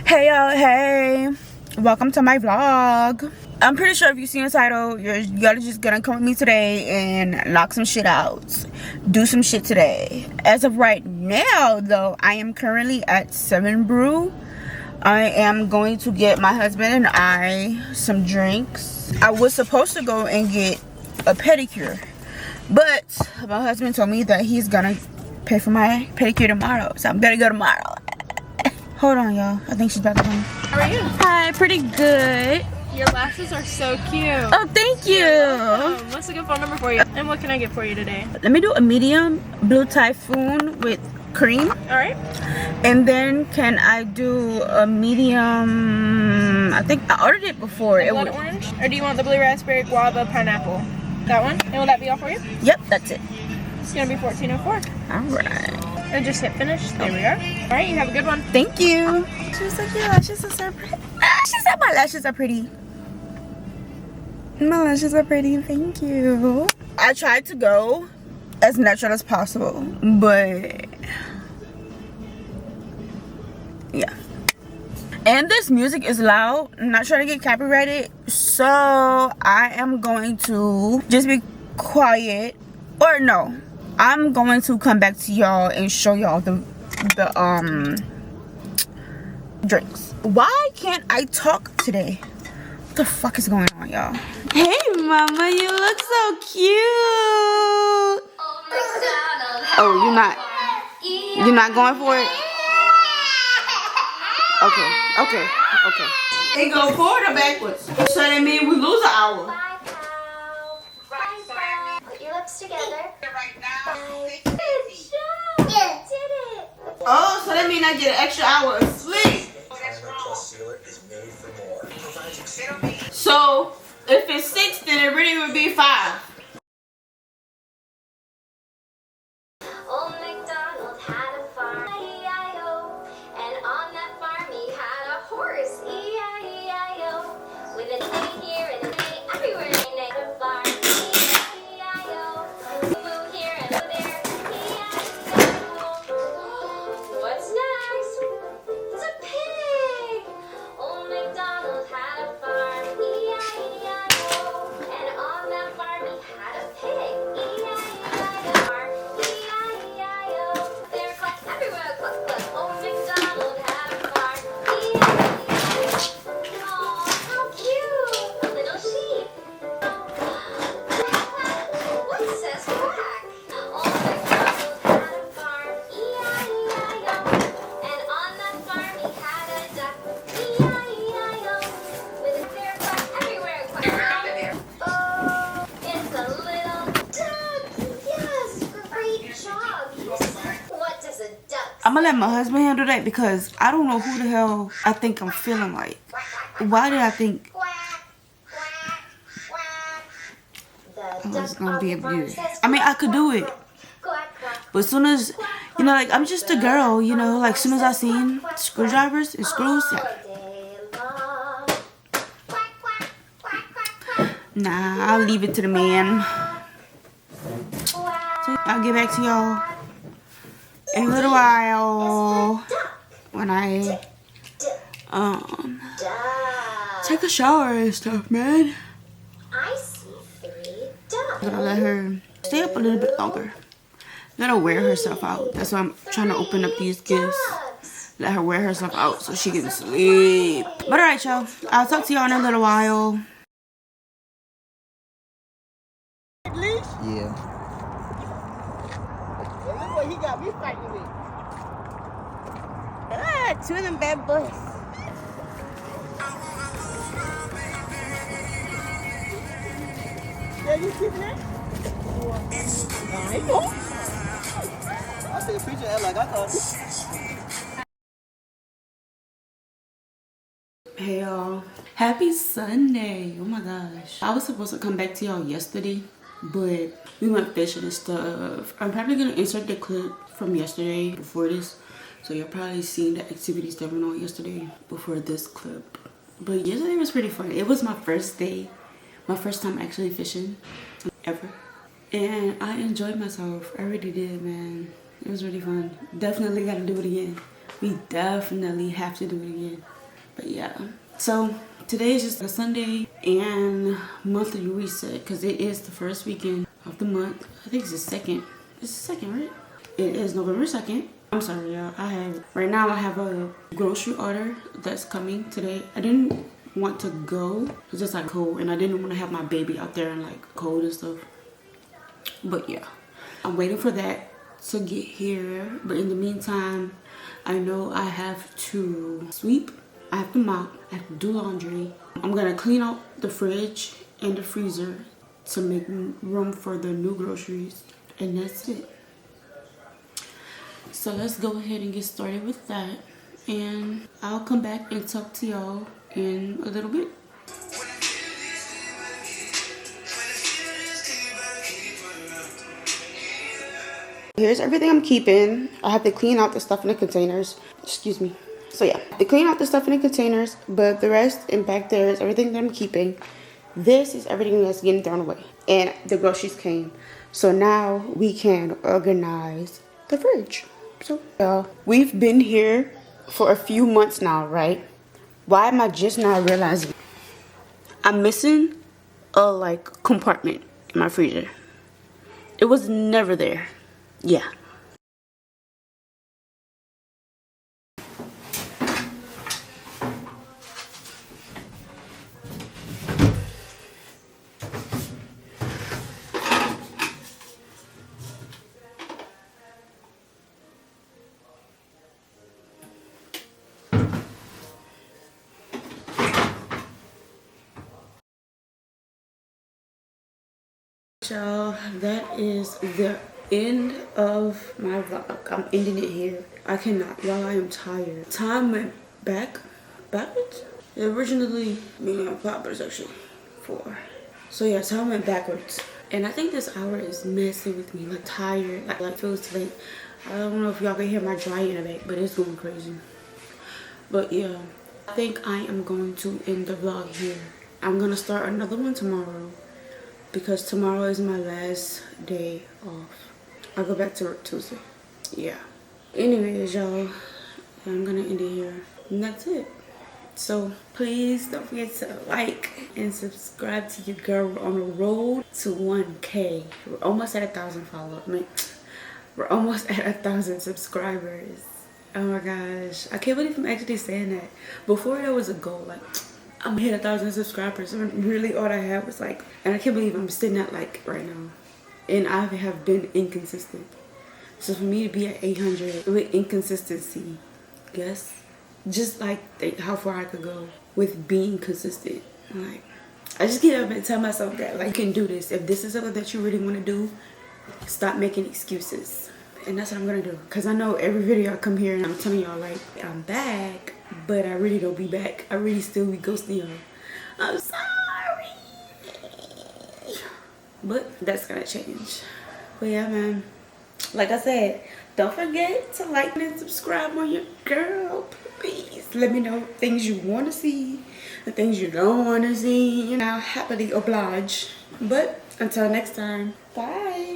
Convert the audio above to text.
Hey y'all, hey, welcome to my vlog. I'm pretty sure if you see the title, you're just gonna come with me today and knock some shit out, do some shit today. As of right now though, I am currently at 7 Brew. I am going to get my husband and I some drinks. I was supposed to go and get a pedicure, but my husband told me that he's gonna pay for my pedicure tomorrow, so I'm gonna go tomorrow. Hold on, y'all. I think she's about to come. How are you? Hi, pretty good. Your lashes are so cute. Oh, thank you. What's a good phone number for you? And what can I get for you today? Let me do a medium blue typhoon with cream. Alright. And then can I do a medium, I think I ordered it before. Blood orange? Or do you want the blue raspberry, guava, pineapple? That one? And will that be all for you? Yep, that's it. It's going to be $14.04. Alright. And just hit finish. There we are. Alright, you have a good one. Thank you. She was like, your lashes are so pretty. She said my lashes are pretty. My lashes are pretty, thank you. I tried to go as natural as possible, but yeah. And this music is loud. I'm not trying to get copyrighted, so I am going to just be quiet. Or no, I'm going to come back to y'all and show y'all the drinks. Why can't I talk today? What the fuck is going on, y'all? Hey mama, you look so cute. Oh, you're not going for it? Okay. It go forward or backwards? So that means we lose an hour. Put your lips together. Oh, so that means I get an extra hour of sleep. So if it's 6, then it really would be 5. Old MacDonald had a farm, E-I-O, and on that farm he had a horse, E-I-E-I-O, with an A here and an A everywhere, he named a farm, E-I-E-I-O, moo here and moo there, E-I-E-I-O. What's next? It's a pig! Old MacDonald had a farm, E-I-E-I-O, and on that farm he had a pig, E-I-E-I-O. E-I-E-I-O. They're cluck everywhere, cluck, cluck. Old MacDonald had a farm, E-I-E-I-O. Aw, how cute! A little sheep. What says quack? Old MacDonald had a farm, E-I-E-I-O. And on that farm he had a duck, E-I-E-I-O. With a clear quack everywhere, quack, quack. Oh, it's a little duck. Yes, great job. What does a duck I'm gonna let my husband handle that because I don't know who the hell I think I'm feeling like. Why did I think quack, quack, quack? I The was duck gonna on be the farm abused? says I mean, I could do it. quack, quack. But as soon as, you know, like, I'm just a girl, you know, like, as soon as I seen screwdrivers and screws, yeah. All day long. Quack, quack, quack, quack, quack. Nah, I'll leave it to the man. Quack. So I'll get back to y'all in a little while when I, Duck. take a shower and stuff, man. I see 3 ducks. I'm gonna let her stay up a little bit longer. Let her wear herself out. That's why I'm trying to open up these gifts. Ducks. Let her wear herself out so she can sleep. But alright, y'all. I'll talk to y'all in a little while. Yeah. Look what he got me fighting with. Two of them bad boys. Yeah, you see that? I know. I see a picture of like I thought. Hey y'all. Happy Sunday. Oh my gosh. I was supposed to come back to y'all yesterday, but we went fishing and stuff. I'm probably gonna insert the clip from yesterday before this. So you're probably seeing the activities that went on yesterday before this clip. But yesterday was pretty fun. It was my first day. My first time actually fishing ever. And I enjoyed myself. I really did, man. It was really fun. Definitely gotta do it again. We definitely have to do it again. But yeah, so today is just a Sunday and monthly reset because it is the first weekend of the month. I think it's the second. It's the second, right? It is November 2nd. I'm sorry, y'all. Right now I have a grocery order that's coming today. I didn't want to go. It's just like cold, and I didn't want to have my baby out there and like cold and stuff. But yeah, I'm waiting for that to get here. But in the meantime, I know I have to sweep, I have to mop, I have to do laundry. I'm gonna clean out the fridge and the freezer to make room for the new groceries, and that's it. So let's go ahead and get started with that, and I'll come back and talk to y'all in a little bit. Here's everything I'm keeping. I have to clean out the stuff in the containers. Excuse me. So yeah, to clean out the stuff in the containers, but the rest and back there is everything that I'm keeping. This is everything that's getting thrown away. And the groceries came. So now we can organize the fridge. So we've been here for a few months now, right? Why am I just not realizing? I'm missing a like compartment in my freezer. It was never there. Yeah. So that is the end of my vlog. I'm ending it here. I cannot, y'all. I am tired. Time went backwards. Originally, meaning o'clock, but it's actually 4. So yeah, time went backwards. And I think this hour is messing with me. Like tired, like feels late. I don't know if y'all can hear my drying in the back, but it's going crazy. But yeah, I think I am going to end the vlog here. I'm gonna start another one tomorrow, because tomorrow is my last day off. I'll go back to work Tuesday. Yeah. Anyways, y'all, I'm gonna end it here. And that's it. So please don't forget to like and subscribe to your girl. We're on the road to 1K. We're almost at 1,000 followers. I mean, we're almost at 1,000 subscribers. Oh my gosh. I can't believe I'm actually saying that. Before there was a goal, like, I'm gonna hit 1,000 subscribers, and really all I had was like, and I can't believe I'm sitting at like right now, and I have been inconsistent. So for me to be at 800 with inconsistency, yes, just like think how far I could go with being consistent. Like, I just get up and tell myself that like, you can do this. If this is something that you really want to do, stop making excuses. And that's what I'm gonna do, because I know every video I come here and I'm telling y'all like I'm back, but I really don't be back. I really still be ghosting y'all. I'm sorry, but that's gonna change. But yeah, man, like I said, don't forget to like and subscribe on your girl. Please let me know things you want to see, the things you don't want to see, you know. Happily oblige. But until next time, bye.